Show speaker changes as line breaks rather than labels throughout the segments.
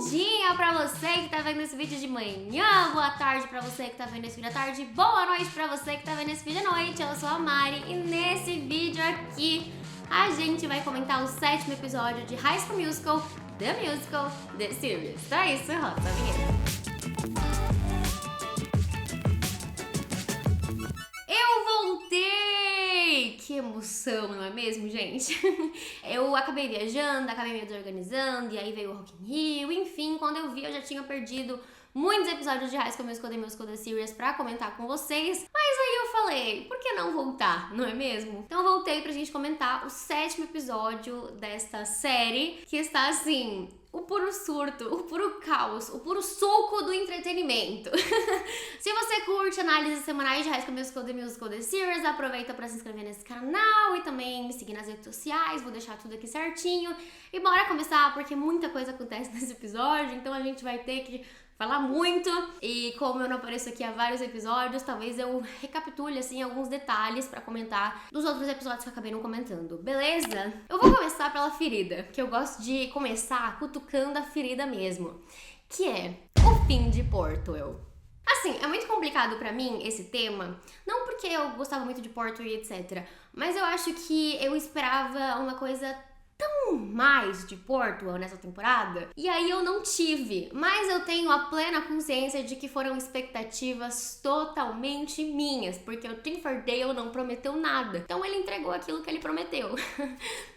dia pra você que tá vendo esse vídeo de manhã, boa tarde pra você que tá vendo esse vídeo à tarde, boa noite pra você que tá vendo esse vídeo à noite. Eu sou a Mari e nesse vídeo aqui a gente vai comentar o 7º episódio de High School Musical, The Musical, The Series. Então é isso, roda a vinheta. Que emoção, não é mesmo, gente? Eu acabei viajando, acabei me desorganizando, e aí veio o Rock in Rio, enfim, quando eu vi eu já tinha perdido muitos episódios de High School Musical, The Musical, The Series pra comentar com vocês, mas aí eu falei, por que não voltar, não é mesmo? Então eu voltei pra gente comentar o 7º episódio desta série, que está assim, o puro surto, o puro caos, o puro suco do entretenimento. Se você curte análises semanais de High School Musical, The Musical, The Series, aproveita pra se inscrever nesse canal e também me seguir nas redes sociais, vou deixar tudo aqui certinho. E bora começar, porque muita coisa acontece nesse episódio, então a gente vai ter que falar muito, e como eu não apareço aqui há vários episódios, talvez eu recapitule assim alguns detalhes pra comentar dos outros episódios que eu acabei não comentando, beleza? Eu vou começar pela ferida, que eu gosto de começar cutucando a ferida mesmo, que é o fim de Portwell. Assim, é muito complicado pra mim esse tema, não porque eu gostava muito de Portwell e etc, mas eu acho que eu esperava uma coisa tão mais de Portwell nessa temporada, e aí eu não tive, mas eu tenho a plena consciência de que foram expectativas totalmente minhas, porque o Tim Fordale não prometeu nada, então ele entregou aquilo que ele prometeu.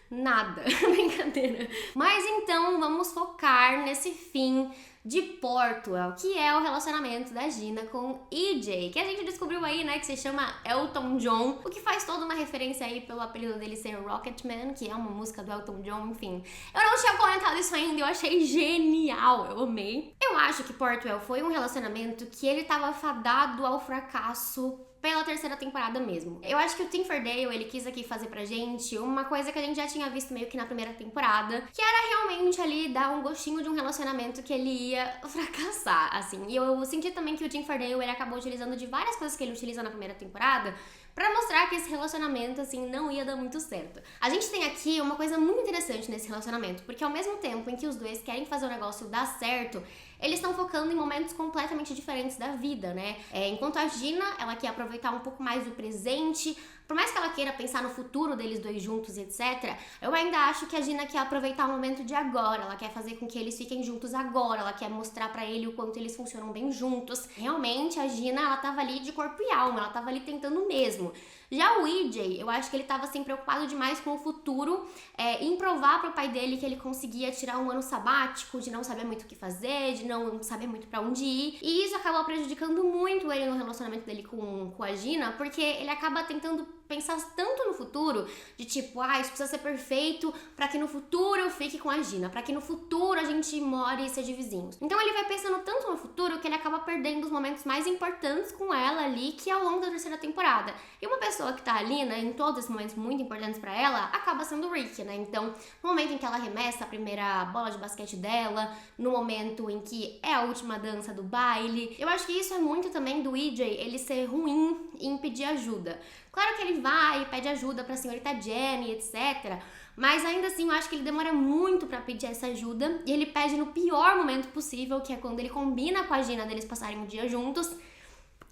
Nada, brincadeira. Mas então vamos focar nesse fim de Portwell, que é o relacionamento da Gina com EJ, que a gente descobriu aí, né, que se chama Elton John, o que faz toda uma referência aí pelo apelido dele ser Rocketman, que é uma música do Elton John, enfim. Eu não tinha comentado isso ainda, eu achei genial, eu amei. Eu acho que Portwell foi um relacionamento que ele tava fadado ao fracasso pela 3ª temporada mesmo. Eu acho que o Tim Fordale, ele quis aqui fazer pra gente uma coisa que a gente já tinha visto meio que na 1ª temporada, que era realmente ali dar um gostinho de um relacionamento que ele ia fracassar, assim. E eu senti também que o Tim Fordale, ele acabou utilizando de várias coisas que ele utiliza na 1ª temporada pra mostrar que esse relacionamento, assim, não ia dar muito certo. A gente tem aqui uma coisa muito interessante nesse relacionamento, porque ao mesmo tempo em que os dois querem fazer o negócio dar certo, eles estão focando em momentos completamente diferentes da vida, né? Enquanto a Gina, ela quer aproveitar um pouco mais do presente, por mais que ela queira pensar no futuro deles dois juntos, etc., eu ainda acho que a Gina quer aproveitar o momento de agora, ela quer fazer com que eles fiquem juntos agora, ela quer mostrar pra ele o quanto eles funcionam bem juntos. Realmente, a Gina, ela tava ali de corpo e alma, ela tava ali tentando mesmo. Já o EJ, eu acho que ele tava assim preocupado demais com o futuro, em provar pro pai dele que ele conseguia tirar um ano sabático, de não saber muito o que fazer, de não saber muito pra onde ir, e isso acabou prejudicando muito ele no relacionamento dele com a Gina, porque ele acaba tentando pensar tanto no futuro, de tipo, isso precisa ser perfeito pra que no futuro eu fique com a Gina, pra que no futuro a gente more e seja vizinhos. Então ele vai pensando tanto no futuro que ele acaba perdendo os momentos mais importantes com ela ali, que é ao longo da 3ª temporada. E uma pessoa que tá ali, né, em todos esses momentos muito importantes pra ela, acaba sendo o Rick, né? Então, no momento em que ela arremessa a primeira bola de basquete dela, no momento em que é a última dança do baile, eu acho que isso é muito também do EJ, ele ser ruim em pedir ajuda. Claro que ele vai e pede ajuda pra senhorita Jenny, etc., mas ainda assim eu acho que ele demora muito pra pedir essa ajuda, e ele pede no pior momento possível, que é quando ele combina com a Gina deles passarem o dia juntos,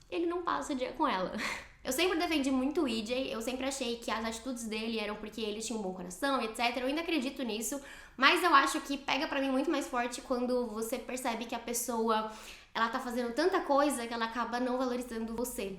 ele não passa o dia com ela. Eu sempre defendi muito o EJ, eu sempre achei que as atitudes dele eram porque ele tinha um bom coração, etc. Eu ainda acredito nisso, mas eu acho que pega pra mim muito mais forte quando você percebe que a pessoa, ela tá fazendo tanta coisa que ela acaba não valorizando você.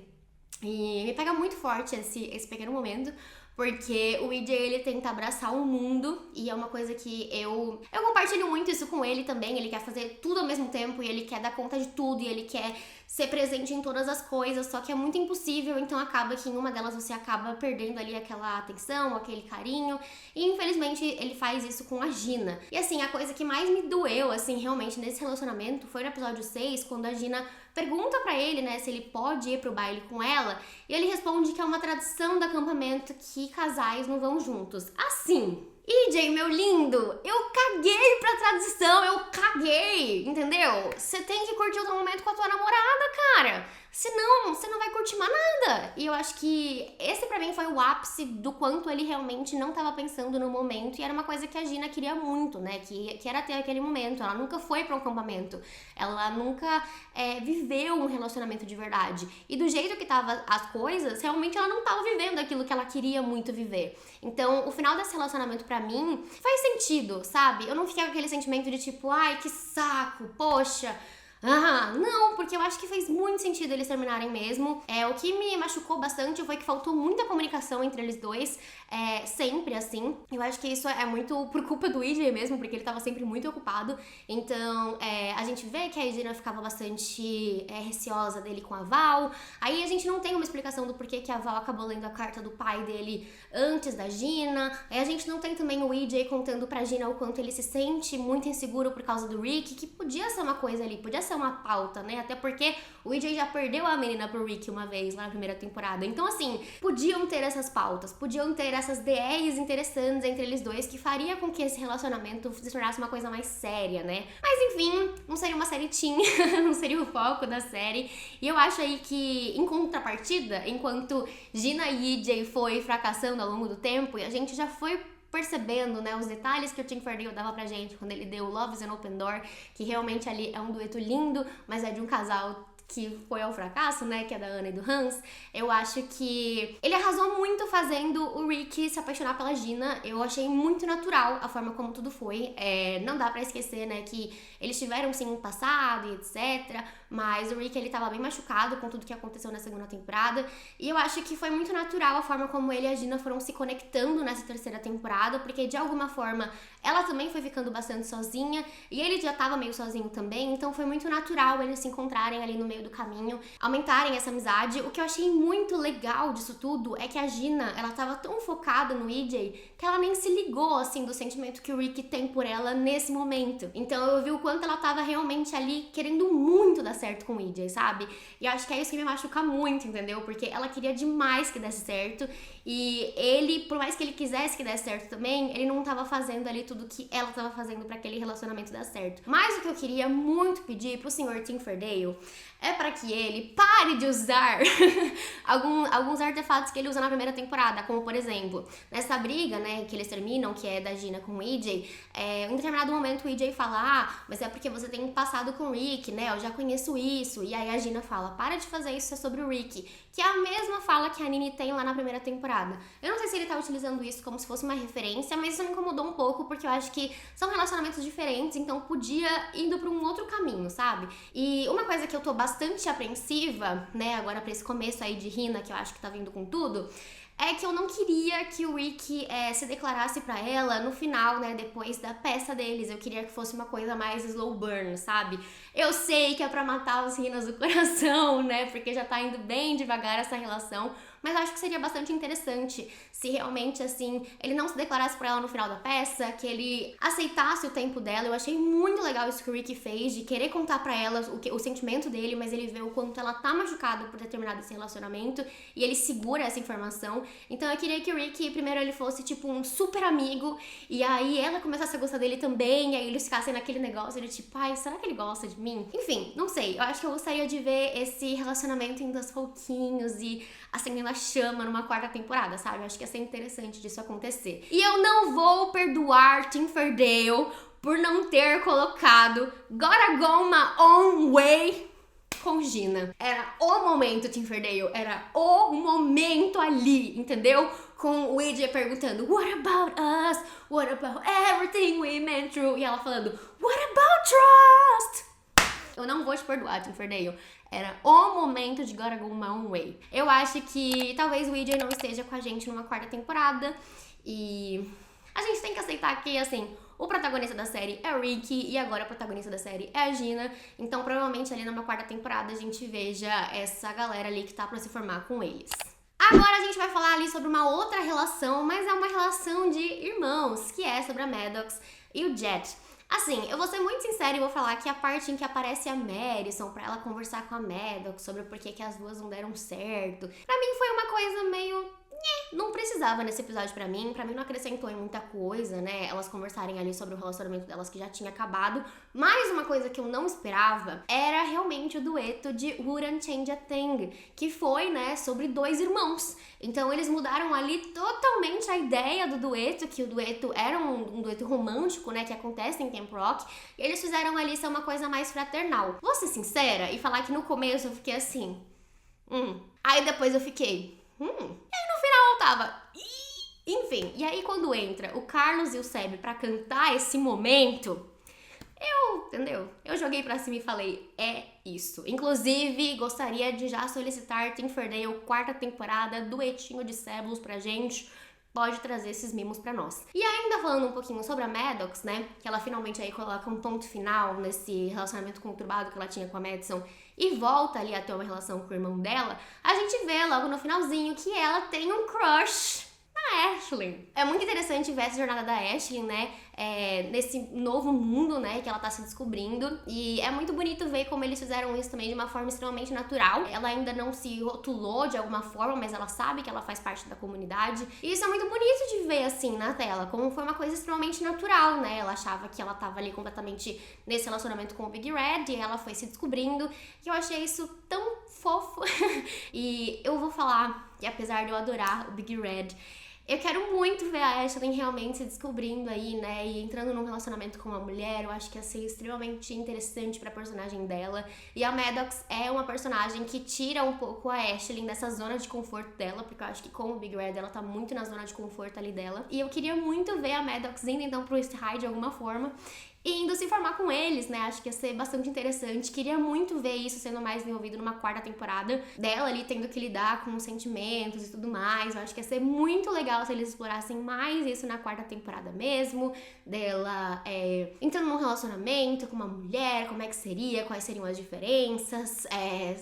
E me pega muito forte esse pequeno momento, porque o EJ, ele tenta abraçar o mundo, e é uma coisa que eu compartilho muito isso com ele também. Ele quer fazer tudo ao mesmo tempo, e ele quer dar conta de tudo, e ele quer ser presente em todas as coisas, só que é muito impossível, então acaba que em uma delas você acaba perdendo ali aquela atenção, aquele carinho, e infelizmente ele faz isso com a Gina. E assim, a coisa que mais me doeu, assim, realmente nesse relacionamento foi no episódio 6, quando a Gina pergunta pra ele, né, se ele pode ir pro baile com ela, e ele responde que é uma tradição do acampamento que casais não vão juntos. Assim, EJ, meu lindo, eu caguei pra tradição, eu caguei, entendeu? Você tem que curtir o teu momento com a tua namorada, cara. Senão, você não vai curtir mais nada. E eu acho que esse pra mim foi o ápice do quanto ele realmente não tava pensando no momento. E era uma coisa que a Gina queria muito, né? Que era ter aquele momento. Ela nunca foi pra um acampamento. Ela nunca viveu um relacionamento de verdade. E do jeito que tava as coisas, realmente ela não tava vivendo aquilo que ela queria muito viver. Então, o final desse relacionamento pra mim faz sentido, sabe? Eu não fiquei com aquele sentimento de tipo, ai, que saco, poxa. Não, porque eu acho que fez muito sentido eles terminarem mesmo. O que me machucou bastante foi que faltou muita comunicação entre eles dois, sempre assim. Eu acho que isso é muito por culpa do EJ mesmo, porque ele tava sempre muito ocupado. Então, a gente vê que a Gina ficava bastante receosa dele com a Val. Aí a gente não tem uma explicação do porquê que a Val acabou lendo a carta do pai dele antes da Gina. Aí a gente não tem também o EJ contando pra Gina o quanto ele se sente muito inseguro por causa do Rick, que podia ser uma coisa ali, podia ser uma pauta, né? Até porque o EJ já perdeu a menina pro Rick uma vez lá na primeira temporada. Então, assim, podiam ter essas pautas, podiam ter essas DRs interessantes entre eles dois que faria com que esse relacionamento se tornasse uma coisa mais séria, né? Mas, enfim, não seria uma série teen, não seria o foco da série. E eu acho aí que, em contrapartida, enquanto Gina e EJ foi fracassando ao longo do tempo, e a gente já foi percebendo, né, os detalhes que o Tim Ferdinand dava pra gente quando ele deu Love is an Open Door, que realmente ali é um dueto lindo, mas é de um casal que foi ao fracasso, né, que é da Ana e do Hans. Eu acho que ele arrasou muito fazendo o Rick se apaixonar pela Gina. Eu achei muito natural a forma como tudo foi. Não dá pra esquecer, né, que eles tiveram sim um passado e etc, mas o Rick, ele tava bem machucado com tudo que aconteceu na segunda temporada, e eu acho que foi muito natural a forma como ele e a Gina foram se conectando nessa terceira temporada, porque de alguma forma ela também foi ficando bastante sozinha, e ele já tava meio sozinho também, então foi muito natural eles se encontrarem ali no meio do caminho, aumentarem essa amizade. O que eu achei muito legal disso tudo é que a Gina, ela tava tão focada no EJ que ela nem se ligou, assim, do sentimento que o Rick tem por ela nesse momento. Então eu vi o quanto ela tava realmente ali querendo muito dar certo com o EJ, sabe? E eu acho que é isso que me machuca muito, entendeu? Porque ela queria demais que desse certo, e ele, por mais que ele quisesse que desse certo também, ele não tava fazendo ali tudo que ela tava fazendo pra aquele relacionamento dar certo. Mas o que eu queria muito pedir pro senhor Tim Ferdale é para que ele pare de usar alguns artefatos que ele usa na primeira temporada, como por exemplo, nessa briga, né, que eles terminam, que é da Gina com o EJ, em determinado momento o EJ fala, mas é porque você tem um passado com o Rick, né, eu já conheço isso, e aí a Gina fala, para de fazer isso, é sobre o Rick, que é a mesma fala que a Nini tem lá na primeira temporada. Eu não sei se ele tá utilizando isso como se fosse uma referência, mas isso me incomodou um pouco, porque eu acho que são relacionamentos diferentes, então podia indo pra um outro caminho, sabe? E uma coisa que eu tô bastante apreensiva, né, agora pra esse começo aí de Rina, que eu acho que tá vindo com tudo, é que eu não queria que o Rick se declarasse pra ela no final, né, depois da peça deles. Eu queria que fosse uma coisa mais slow burn, sabe? Eu sei que é pra matar os Rinas do coração, né, porque já tá indo bem devagar essa relação, mas acho que seria bastante interessante se realmente, assim, ele não se declarasse pra ela no final da peça, que ele aceitasse o tempo dela. Eu achei muito legal isso que o Rick fez, de querer contar pra ela o sentimento dele, mas ele vê o quanto ela tá machucada por ter terminado esse relacionamento, e ele segura essa informação. Então eu queria que o Rick, primeiro ele fosse tipo um super amigo, e aí ela começasse a gostar dele também, e aí eles ficassem naquele negócio de tipo, ai, será que ele gosta de mim? Enfim, não sei, eu acho que eu gostaria de ver esse relacionamento indo aos pouquinhos e acendendo a chama numa quarta temporada, sabe? Eu acho que ia ser interessante disso acontecer. E eu não vou perdoar Tim Ferdale por não ter colocado Gotta Go My Own Way com Gina. Era o momento, Tim Ferdale, era o momento ali, entendeu? Com o EJ perguntando, what about us? What about everything we went through? E ela falando, what about trust? Eu não vou te perdoar, Tim Ferdale. Era o momento de Gotta Go My Own Way. Eu acho que talvez o EJ não esteja com a gente numa quarta temporada, e a gente tem que aceitar que, assim, o protagonista da série é o Rick, e agora a protagonista da série é a Gina. Então, provavelmente, ali numa quarta temporada, a gente veja essa galera ali que tá pra se formar com eles. Agora a gente vai falar ali sobre uma outra relação, mas é uma relação de irmãos, que é sobre a Maddox e o Jet. Assim, eu vou ser muito sincera e vou falar que a parte em que aparece a Madison pra ela conversar com a Maddox sobre por que as duas não deram certo, pra mim foi uma coisa meio não precisava nesse episódio pra mim não acrescentou em muita coisa, né, elas conversarem ali sobre o relacionamento delas que já tinha acabado, mas uma coisa que eu não esperava era realmente o dueto de Wouldn't Change a Thing, que foi, né, sobre dois irmãos. Então eles mudaram ali totalmente a ideia do dueto, que o dueto era um dueto romântico, né, que acontece em Camp Rock, e eles fizeram ali ser uma coisa mais fraternal. Vou ser sincera e falar que no começo eu fiquei assim, Aí depois eu fiquei, E aí no final eu tava, Enfim, e aí quando entra o Carlos e o Seb pra cantar esse momento, entendeu? Eu joguei pra cima e falei, é isso. Inclusive, gostaria de já solicitar Tim Ferdale, 4ª temporada, duetinho de Sebulus pra gente. Pode trazer esses mimos pra nós. E ainda falando um pouquinho sobre a Maddox, né? Que ela finalmente aí coloca um ponto final nesse relacionamento conturbado que ela tinha com a Madison e volta ali a ter uma relação com o irmão dela. A gente vê logo no finalzinho que ela tem um crush na Ashlyn. É muito interessante ver essa jornada da Ashlyn, né? Nesse novo mundo, né, que ela tá se descobrindo. E é muito bonito ver como eles fizeram isso também de uma forma extremamente natural. Ela ainda não se rotulou de alguma forma, mas ela sabe que ela faz parte da comunidade. E isso é muito bonito de ver, assim, na tela, como foi uma coisa extremamente natural, né? Ela achava que ela tava ali completamente nesse relacionamento com o Big Red e ela foi se descobrindo. E eu achei isso tão fofo. E eu vou falar que apesar de eu adorar o Big Red, eu quero muito ver a Ashlyn realmente se descobrindo aí, né, e entrando num relacionamento com uma mulher. Eu acho que ia ser extremamente interessante pra personagem dela. E a Maddox é uma personagem que tira um pouco a Ashlyn dessa zona de conforto dela, porque eu acho que com o Big Red ela tá muito na zona de conforto ali dela. E eu queria muito ver a Maddox indo então pro East High de alguma forma, e indo se informar com eles, né? Acho que ia ser bastante interessante. Queria muito ver isso sendo mais desenvolvido numa 4ª temporada. Dela ali tendo que lidar com os sentimentos e tudo mais. Eu acho que ia ser muito legal se eles explorassem mais isso na 4ª temporada mesmo. Dela entrando num relacionamento com uma mulher, como é que seria, quais seriam as diferenças.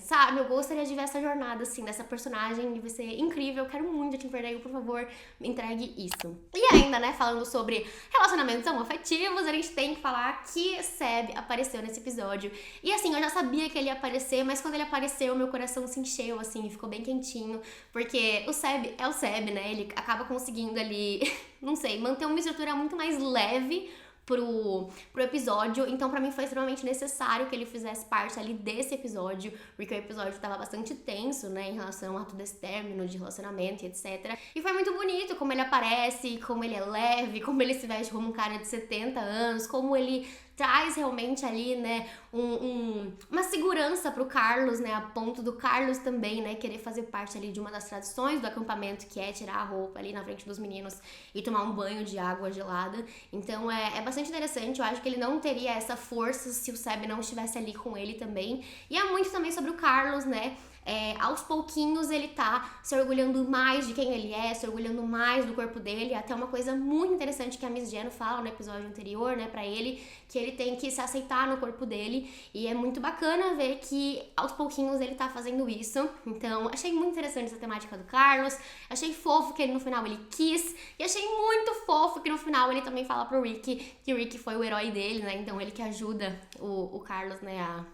Sabe, eu gostaria de ver essa jornada, assim, dessa personagem. E vai ser incrível. Eu quero muito, Tim Ferdale, por favor, me entregue isso. E ainda, né, falando sobre relacionamentos homoafetivos, a gente tem que falar que Seb apareceu nesse episódio. E assim, eu já sabia que ele ia aparecer, mas quando ele apareceu, meu coração se encheu, assim, ficou bem quentinho, porque o Seb é o Seb, né? Ele acaba conseguindo ali, não sei, manter uma estrutura muito mais leve pro episódio, então pra mim foi extremamente necessário que ele fizesse parte ali desse episódio, porque o episódio tava bastante tenso, né, em relação a todo esse término de relacionamento e etc. E foi muito bonito como ele aparece, como ele é leve, como ele se veste como um cara de 70 anos, como ele traz realmente ali, né, uma segurança pro Carlos, né, a ponto do Carlos também, né, querer fazer parte ali de uma das tradições do acampamento, que é tirar a roupa ali na frente dos meninos e tomar um banho de água gelada. Então é bastante interessante. Eu acho que ele não teria essa força se o Seb não estivesse ali com ele também. E é muito também sobre o Carlos, né, aos pouquinhos ele tá se orgulhando mais de quem ele é, se orgulhando mais do corpo dele. Até uma coisa muito interessante que a Miss Geno fala no episódio anterior, né, pra ele, que ele tem que se aceitar no corpo dele. E é muito bacana ver que aos pouquinhos ele tá fazendo isso. Então achei muito interessante essa temática do Carlos. Achei fofo que ele no final ele quis. E achei muito fofo que no final ele também fala pro Rick que o Rick foi o herói dele, né, então ele que ajuda o Carlos, né, a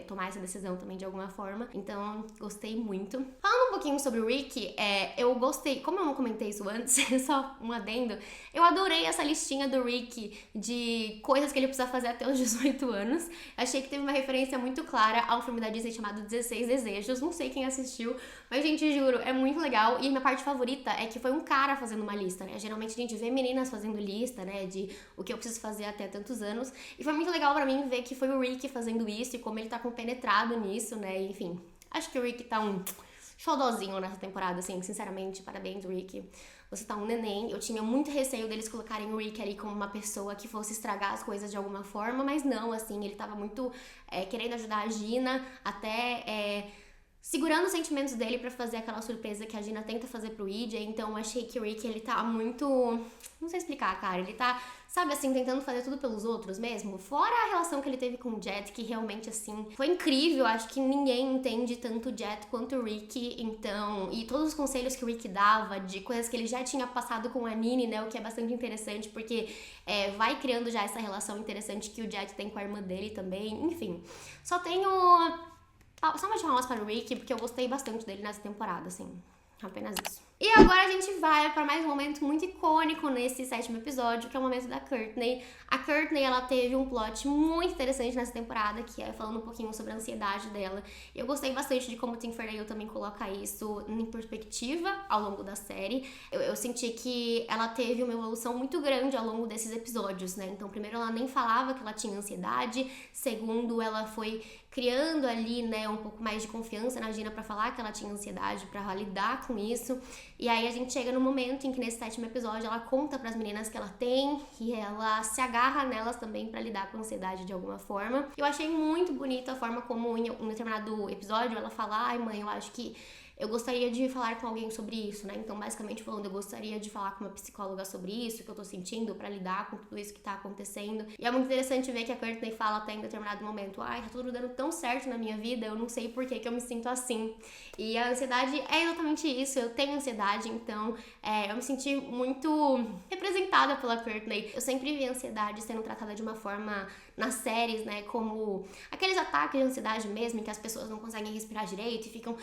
tomar essa decisão também de alguma forma. Então, gostei muito. Falando um pouquinho sobre o Rick, eu gostei, como eu não comentei isso antes, só um adendo, eu adorei essa listinha do Rick de coisas que ele precisa fazer até os 18 anos. Achei que teve uma referência muito clara a um filme da Disney chamado 16 Desejos. Não sei quem assistiu, mas, gente, juro, é muito legal. E minha parte favorita é que foi um cara fazendo uma lista, né? Geralmente a gente vê meninas fazendo lista, né, de o que eu preciso fazer até tantos anos. E foi muito legal pra mim ver que foi o Rick fazendo isso e como ele tá compenetrado nisso, né? Enfim, acho que o Rick tá um xodozinho nessa temporada, assim, sinceramente. Parabéns, Rick. Você tá um neném. Eu tinha muito receio deles colocarem o Rick ali como uma pessoa que fosse estragar as coisas de alguma forma, mas não, assim, ele tava muito querendo ajudar a Gina, até segurando os sentimentos dele pra fazer aquela surpresa que a Gina tenta fazer pro EJ. Então eu achei que o Rick, ele tá muito... não sei explicar, cara. Ele tá, sabe assim, tentando fazer tudo pelos outros mesmo. Fora a relação que ele teve com o Jet, que realmente, assim, foi incrível. Acho que ninguém entende tanto o Jet quanto o Rick. Então, e todos os conselhos que o Rick dava, de coisas que ele já tinha passado com a Nini, né? O que é bastante interessante, porque vai criando já essa relação interessante que o Jet tem com a irmã dele também. Enfim, só uma de palmas para o Rick, porque eu gostei bastante dele nessa temporada, assim. Apenas isso. E agora a gente vai para mais um momento muito icônico nesse 7º episódio, que é o momento da Courtney. A Courtney, ela teve um plot muito interessante nessa temporada, que é falando um pouquinho sobre a ansiedade dela. Eu gostei bastante de como o Tim Ferdinand também coloca isso em perspectiva ao longo da série. Eu senti que ela teve uma evolução muito grande ao longo desses episódios, né? Então, primeiro, ela nem falava que ela tinha ansiedade. Segundo, ela foi criando ali, né, um pouco mais de confiança na Gina pra falar que ela tinha ansiedade, pra lidar com isso. E aí a gente chega no momento em que nesse 7º episódio ela conta pras meninas que ela tem e ela se agarra nelas também pra lidar com a ansiedade de alguma forma. Eu achei muito bonita a forma como em um determinado episódio ela fala: ai mãe, eu acho que eu gostaria de falar com alguém sobre isso, né? Então, basicamente falando, eu gostaria de falar com uma psicóloga sobre isso, que eu tô sentindo pra lidar com tudo isso que tá acontecendo. E é muito interessante ver que a Courtney fala até em determinado momento: ai, tá tudo dando tão certo na minha vida, eu não sei por que eu me sinto assim. E a ansiedade é exatamente isso, eu tenho ansiedade, então eu me senti muito representada pela Courtney. Eu sempre vi a ansiedade sendo tratada de uma forma nas séries, né, como aqueles ataques de ansiedade mesmo, em que as pessoas não conseguem respirar direito e ficam...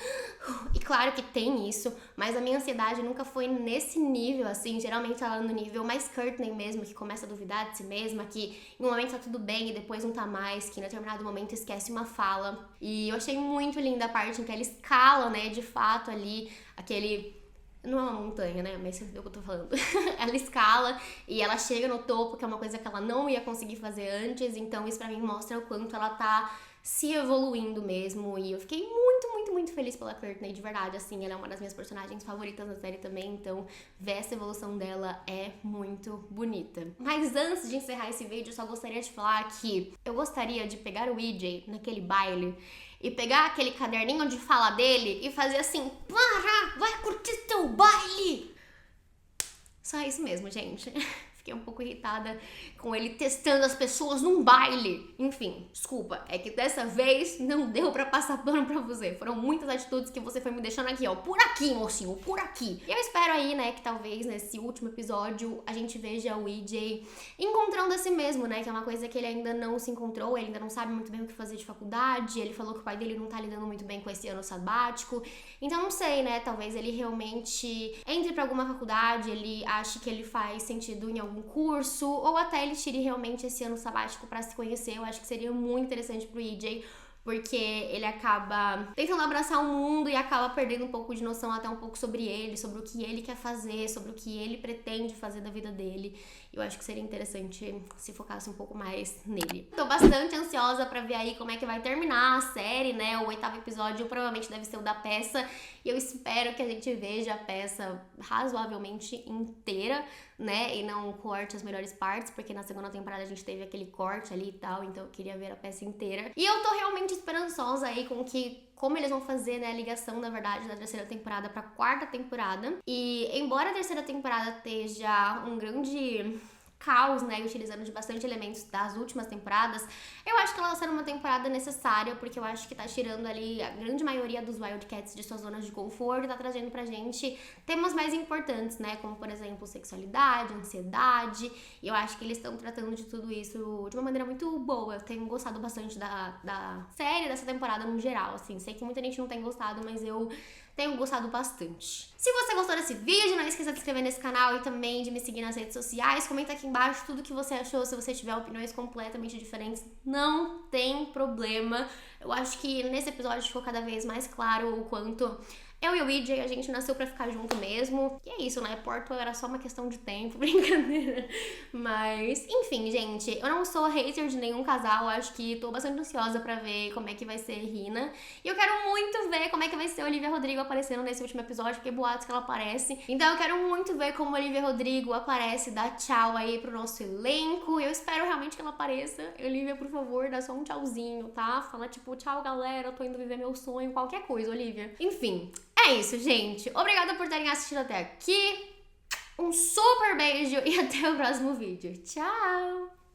E claro que tem isso, mas a minha ansiedade nunca foi nesse nível, assim, geralmente ela é no nível mais Courtney mesmo, que começa a duvidar de si mesma, que em um momento tá tudo bem e depois não tá mais, que em determinado momento esquece uma fala. E eu achei muito linda a parte em que ela escala, né, de fato ali, aquele... Não é uma montanha, né? Mas você viu o que eu tô falando. Ela escala e ela chega no topo, que é uma coisa que ela não ia conseguir fazer antes. Então isso pra mim mostra o quanto ela tá se evoluindo mesmo. E eu fiquei muito feliz pela Courtney, de verdade. Assim, ela é uma das minhas personagens favoritas na série também. Então ver essa evolução dela é muito bonita. Mas antes de encerrar esse vídeo, eu só gostaria de falar que eu gostaria de pegar o EJ naquele baile e pegar aquele caderninho de fala dele e fazer assim: para, vai curtir teu baile! Só isso mesmo, gente. Fiquei um pouco irritada com ele testando as pessoas num baile. Enfim, desculpa, é que dessa vez não deu pra passar pano pra você. Foram muitas atitudes que você foi me deixando aqui, ó, por aqui, mocinho, por aqui. E eu espero aí, né, que talvez nesse último episódio a gente veja o EJ encontrando a si mesmo, né, que é uma coisa que ele ainda não se encontrou, ele ainda não sabe muito bem o que fazer de faculdade, ele falou que o pai dele não tá lidando muito bem com esse ano sabático. Então não sei, né, talvez ele realmente entre pra alguma faculdade, ele ache que ele faz sentido em algum curso, ou até ele tire realmente esse ano sabático pra se conhecer. Eu acho que seria muito interessante pro EJ, porque ele acaba tentando abraçar o mundo e acaba perdendo um pouco de noção até um pouco sobre ele, sobre o que ele quer fazer, sobre o que ele pretende fazer da vida dele. Eu acho que seria interessante se focasse um pouco mais nele. Tô bastante ansiosa pra ver aí como é que vai terminar a série, né? O 8º episódio provavelmente deve ser o da peça, e eu espero que a gente veja a peça razoavelmente inteira, né? E não corte as melhores partes, porque na segunda temporada a gente teve aquele corte ali e tal, então eu queria ver a peça inteira. E eu tô realmente esperançosa aí com como eles vão fazer, né, a ligação, na verdade, da 3ª temporada pra 4ª temporada. E embora a 3ª temporada esteja um grande caos, né, utilizando de bastante elementos das últimas temporadas, eu acho que ela vai ser uma temporada necessária, porque eu acho que tá tirando ali a grande maioria dos Wildcats de suas zonas de conforto e tá trazendo pra gente temas mais importantes, né, como, por exemplo, sexualidade, ansiedade, e eu acho que eles estão tratando de tudo isso de uma maneira muito boa. Eu tenho gostado bastante da série, dessa temporada no geral, assim, sei que muita gente não tem gostado, mas eu tenho gostado bastante. Se você gostou desse vídeo, não esqueça de se inscrever nesse canal e também de me seguir nas redes sociais. Comenta aqui embaixo tudo que você achou. Se você tiver opiniões completamente diferentes, não tem problema. Eu acho que nesse episódio ficou cada vez mais claro o quanto eu e o EJ, a gente nasceu pra ficar junto mesmo. E é isso, né? Porto era só uma questão de tempo, brincadeira. Mas, enfim, gente, eu não sou hater de nenhum casal. Acho que tô bastante ansiosa pra ver como é que vai ser Rina. E eu quero muito ver como é que vai ser Olivia Rodrigo aparecendo nesse último episódio, porque boatos que ela aparece. Então eu quero muito ver como Olivia Rodrigo aparece, dá tchau aí pro nosso elenco. Eu espero realmente que ela apareça. Olivia, por favor, dá só um tchauzinho, tá? Fala tipo, tchau, galera, eu tô indo viver meu sonho, qualquer coisa, Olivia. Enfim, é isso, gente. Obrigada por terem assistido até aqui. Um super beijo e até o próximo vídeo. Tchau!